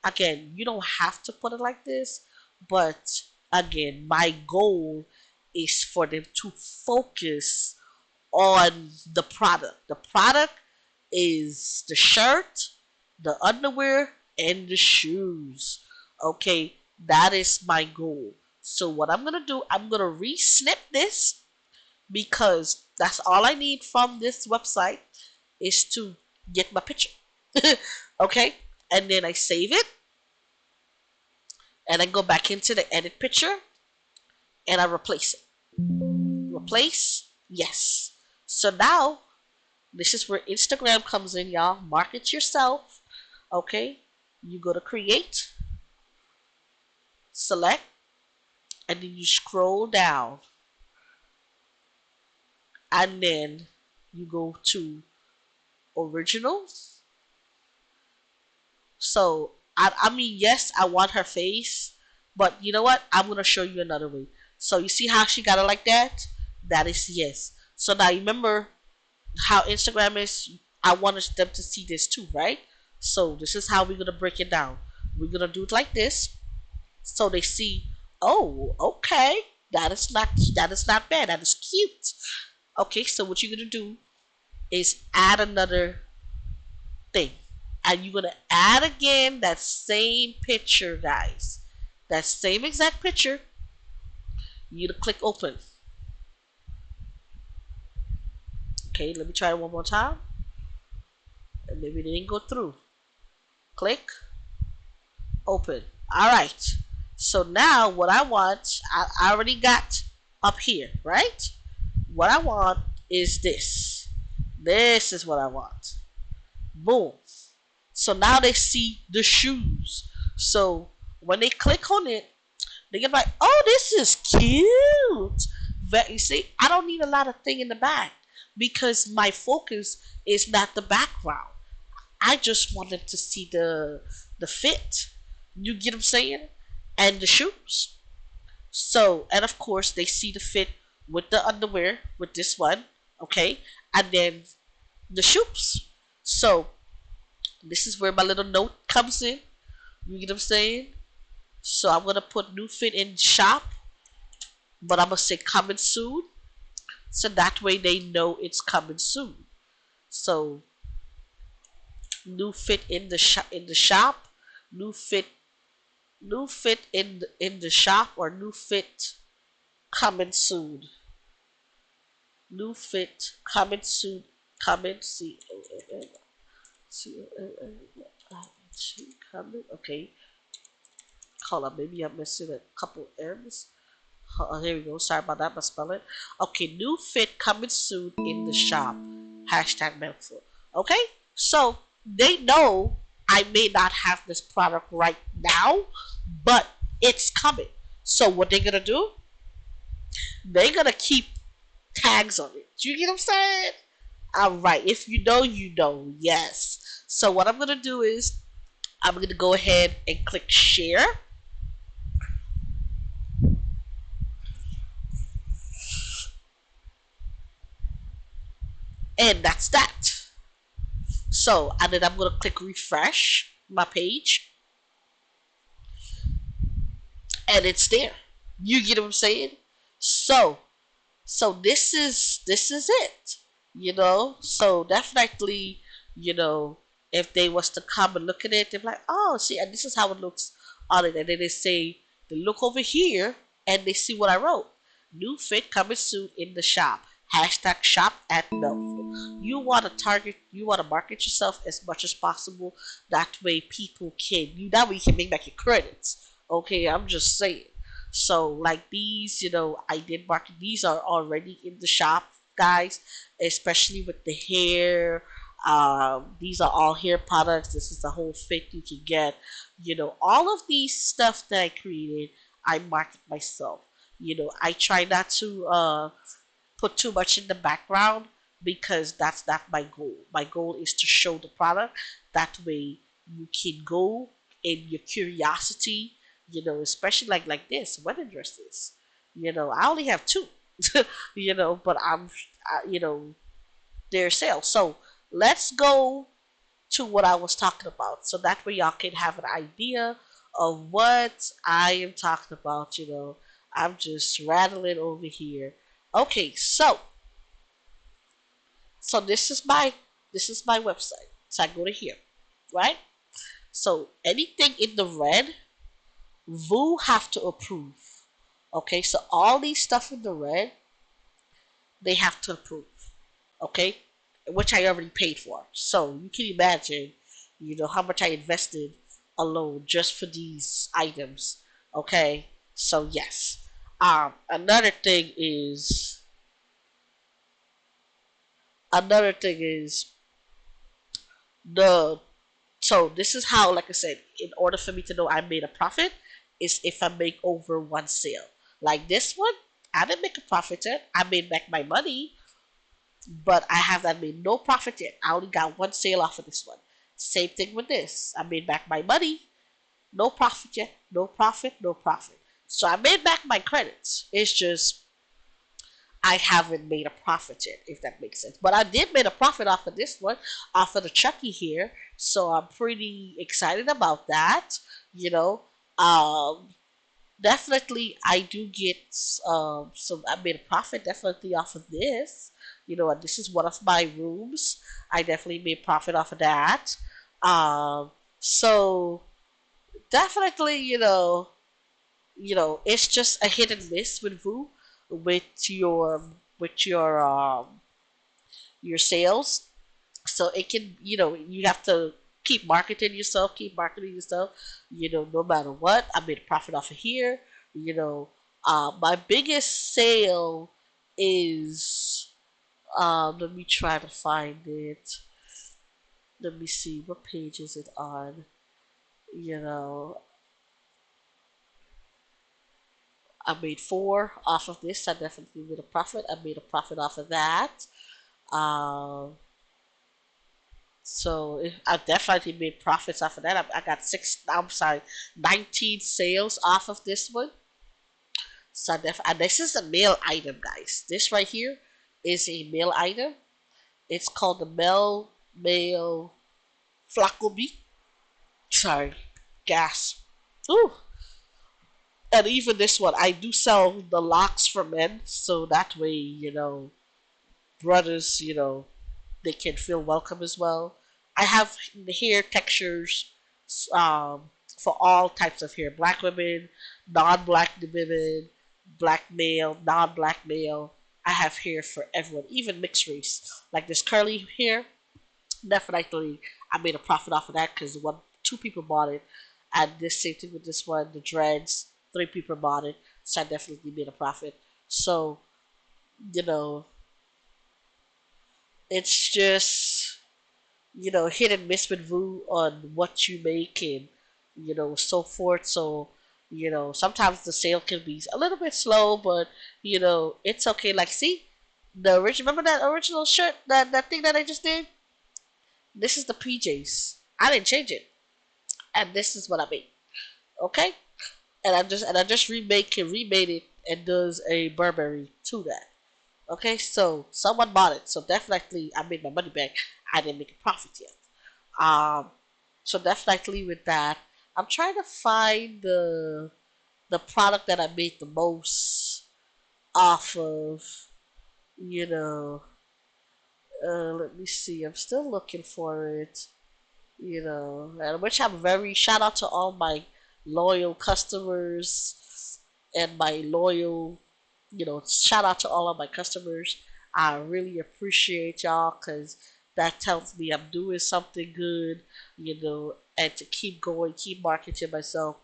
Again, you don't have to put it like this, but again, my goal is for them to focus on the product. The product is the shirt, the underwear, and the shoes. Okay, that is my goal. So what I'm gonna do, I'm gonna re-snip this because that's all I need from this website is to get my picture. Okay, and then I save it, and I go back into the edit picture, and I replace it. Replace, yes. So now this is where Instagram comes in, y'all. Market yourself. Okay, you go to create, select, and then you scroll down, and then you go to originals. So I mean, yes, I want her face, but you know what? I'm gonna show you another way. So you see how she got it like that? That is yes. So now you remember how Instagram is. I wanted them to see this too, right? So this is how we're gonna break it down. We're gonna do it like this, so they see. Oh, okay, that is not bad. That is cute. Okay, so what you're gonna do is add another thing, and you're gonna add again that same picture, guys. That same exact picture. You're gonna click open. Okay, let me try it one more time. And maybe it didn't go through. Click open. Alright. So now what I want, I already got up here, right? What I want is this. This is what I want. Boom. So now they see the shoes. So when they click on it, they get like, oh, this is cute. But you see, I don't need a lot of thing in the back because my focus is not the background. I just wanted to see the fit. You get what I'm saying? And the shoes. So, and of course, they see the fit with the underwear, with this one, okay? And then the shoes. So, this is where my little note comes in. You get what I'm saying? So, I'm going to put new fit in shop, but I'm going to say coming soon. So that way they know it's coming soon. So, new fit in the shop, new fit in the shop, or new fit coming soon. New fit coming soon. Coming C-O-M-M-C-O-M-M coming. Hold on, maybe I'm missing a couple M's. Oh, here we go. Sorry about that, but spell it. Okay, new fit coming soon in the shop. Hashtag Memphis. Okay, so they know I may not have this product right now, but it's coming. So what they're gonna do? They're gonna keep tags on it. Do you get what I'm saying? All right. If you know, you know. Yes. So what I'm gonna do is I'm gonna go ahead and click share, and that's that. So and then I'm gonna click refresh my page, and it's there. You get what I'm saying? So this is it. So definitely, you know, if they was to come and look at it, they're like, oh, see, and this is how it looks on it. And then they say, they look over here and they see what I wrote. New fit coming soon in the shop. Hashtag shop at Melville. You want to market yourself as much as possible. That way people that way you can make back your credits. Okay, I'm just saying. So like these, I did market. These are already in the shop, guys, especially with the hair. These are all hair products. This is the whole fit you can get. All of these stuff that I created, I market myself. I try not to put too much in the background because that's not my goal. My goal is to show the product. That way you can go in your curiosity, especially like this wedding dresses. I only have two, but they're sale. So let's go to what I was talking about. So that way y'all can have an idea of what I am talking about. I'm just rattling over here. Okay, so this is my website. So I go to here, right? So anything in the red, VU have to approve. Okay, so all these stuff in the red, they have to approve. Okay, which I already paid for. So you can imagine, how much I invested alone just for these items. Okay, so yes. Another thing is the so this is how, like I said, in order for me to know I made a profit, is if I make over one sale. Like this one, I didn't make a profit yet. I made back my money, but I have not made no profit yet. I only got one sale off of this one. Same thing with this. I made back my money, no profit yet. No profit, no profit. So I made back my credits. It's just I haven't made a profit yet, if that makes sense. But I did make a profit off of this one, off of the Chucky here. So I'm pretty excited about that. You know, um, definitely I do get so I made a profit definitely off of this. And this is one of my rooms. I definitely made profit off of that. Um, so definitely, it's just a hit and miss with Vu, with your with your sales. So it can, you have to keep marketing yourself, no matter what. I made a profit off of here. You know, my biggest sale is, let me try to find it. Let me see, what page is it on? You know, I made four off of this. I definitely made a profit. I made a profit off of that. Um, I definitely made profits off of that. I got I'm sorry, 19 sales off of this one. And this is a male item, guys. This right here is a male item. It's called the male flacobi. Sorry, gas. Ooh. And even this one, I do sell the locks for men, so that way, brothers, they can feel welcome as well. I have hair textures, for all types of hair: black women, non-black women, black male, non-black male. I have hair for everyone, even mixed race. Like this curly hair, definitely I made a profit off of that because two people bought it, and this same thing with this one, the dreads, three people bought it, so I definitely made a profit. So you know, it's just hit and miss with Vu on what you make, and so forth. So sometimes the sale can be a little bit slow, but it's okay. Like, see, the original, remember that original shirt, that thing that I just did. This is the PJs. I didn't change it, and this is what I made. Okay, and I just remade it and does a Burberry to that. Okay, so someone bought it, so definitely I made my money back. I didn't make a profit yet. Um, so definitely with that, I'm trying to find the product that I made the most off of. You know, let me see. I'm still looking for it. And which I'm very shout out to all my loyal customers and my loyal, shout out to all of my customers. I really appreciate y'all because that tells me I'm doing something good, and to keep going, keep marketing myself.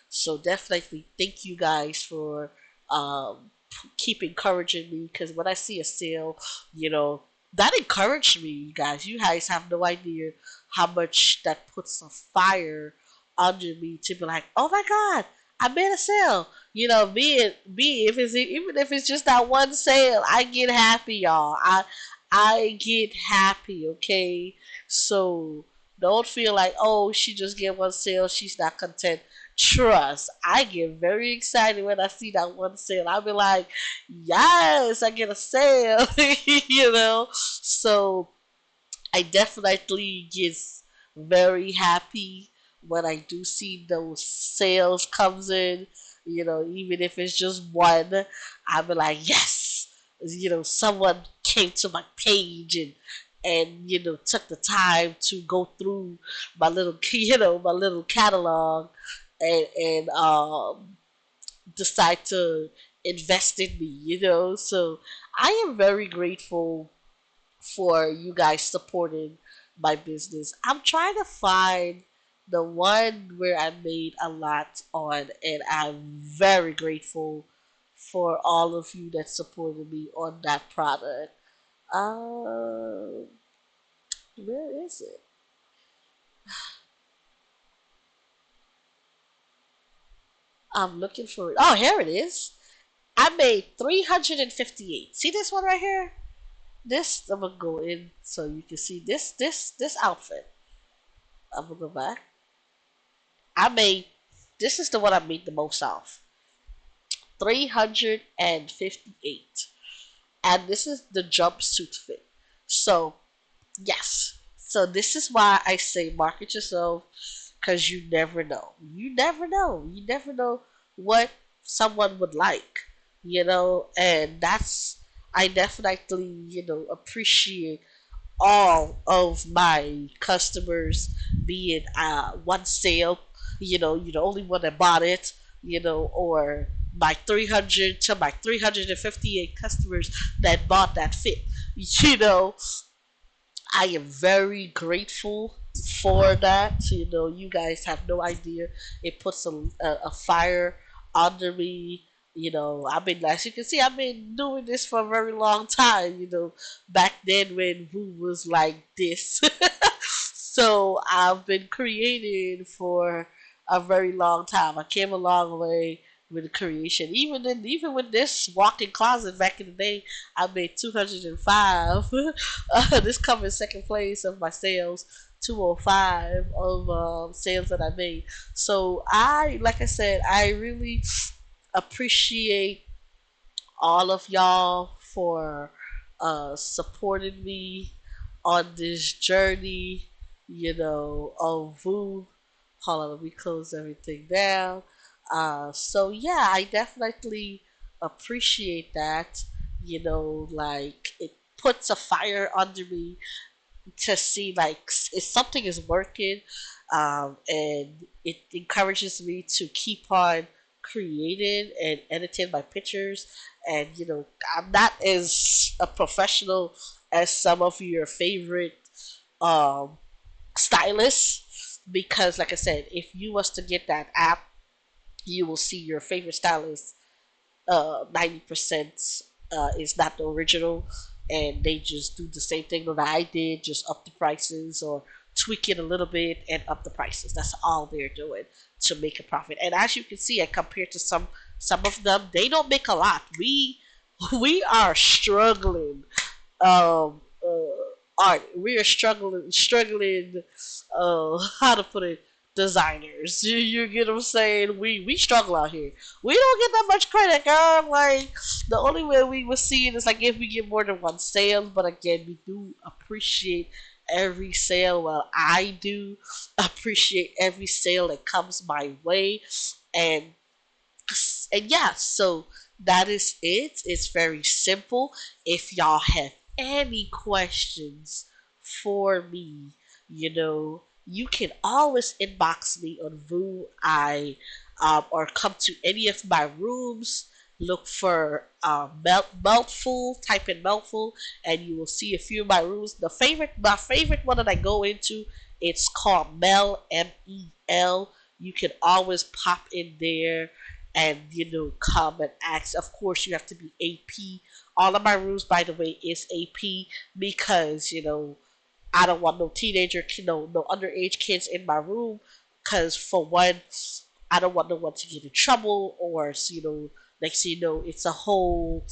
So definitely thank you guys for um, keep encouraging me, because when I see a sale, you know, that encouraged me, you guys. You guys have no idea how much that puts a fire under me to be like, oh my god, I made a sale. Me, if it's even if it's just that one sale, I get happy, y'all. I get happy, okay? So don't feel like, oh, she just get one sale, she's not content. Trust, I get very excited when I see that one sale. I'll be like, yes, I get a sale, So I definitely get very happy when I do see those sales comes in. Even if it's just one, I'll be like, yes, someone came to my page and took the time to go through my little my little catalog and decide to invest in me. So I am very grateful for you guys supporting my business. I'm trying to find the one where I made a lot on, and I'm very grateful for all of you that supported me on that product. Where is it? I'm looking for it. Oh, here it is. I made 358. See this one right here? This, I'm gonna go in so you can see this outfit. I'm gonna go back. I made this is the one I made the most off. 358. and this is the jumpsuit fit. So yes, so this is why I say market yourself, because you never know. You never know. You never know what someone would like, and that's, I definitely, appreciate all of my customers, be it one sale, you're the only one that bought it, or my 300 to my 358 customers that bought that fit. You know, I am very grateful for that. You guys have no idea. It puts a fire under me. I've been, as you can see, I've been doing this for a very long time. Back then when Woo was like this. So I've been creating for a very long time. I came a long way with the creation. Even with this walk-in closet back in the day, I made 205. This covers second place of my sales. 205 of sales that I made. So like I said, I really appreciate all of y'all for supporting me on this journey, of Vu. Hold on, let me close everything down. So yeah, I definitely appreciate that. Like it puts a fire under me to see like if something is working, and it encourages me to keep on creating and editing my pictures. And I'm not as a professional as some of your favorite um, stylists, because like I said, if you was to get that app, you will see your favorite stylist 90% is not the original, and they just do the same thing that I did, just up the prices or tweak it a little bit and up the prices. That's all they're doing to make a profit. And as you can see, compared to some of them, they don't make a lot. We are struggling, art. We are struggling. How to put it? Designers. You get what I'm saying? We struggle out here. We don't get that much credit, girl. Like the only way we would see it is like if we get more than one sale. But again, we do appreciate every sale. Well, I do appreciate every sale that comes my way, and yeah, so that is it. It's very simple. If y'all have any questions for me, you can always inbox me on Voo. Or come to any of my rooms. Look for Meltful. Type in Meltful, and you will see a few of my rooms. My favorite one that I go into, it's called Mel. You can always pop in there and come and ask. Of course, you have to be AP. All of my rooms, by the way, is AP, because I don't want no teenager, no underage kids in my room. Because for one, I don't want no one to get in trouble, or next thing you know, it's a whole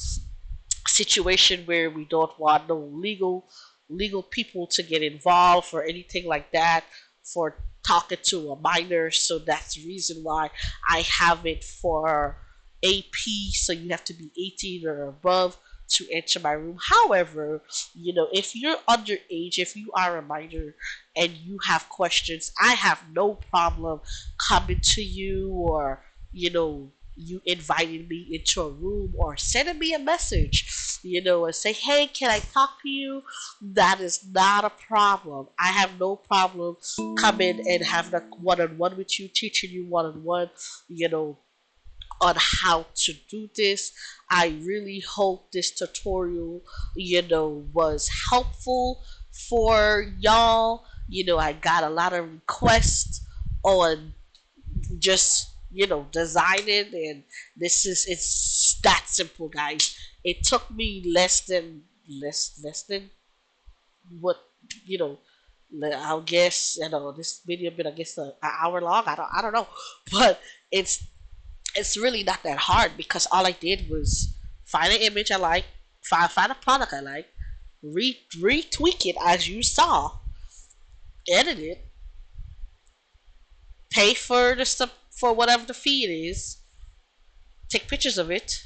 situation where we don't want no legal people to get involved or anything like that for talking to a minor. So that's the reason why I have it for AP. So you have to be 18 or above to enter my room. However, if you're underage, if you are a minor and you have questions, I have no problem coming to you, or you inviting me into a room, or sending me a message, and say, hey, can I talk to you? That is not a problem. I have no problem coming and having a one-on-one with you, teaching you one-on-one, on how to do this. I really hope this tutorial, was helpful for y'all. I got a lot of requests on just designing, and it's that simple, guys. It took me less than what you know I'll guess. This video been, I guess, an hour long. I don't know, but it's really not that hard, because all I did was find an image I like, find a product I like, retweak it as you saw, edit it, pay for the stuff, for whatever the fee is, take pictures of it,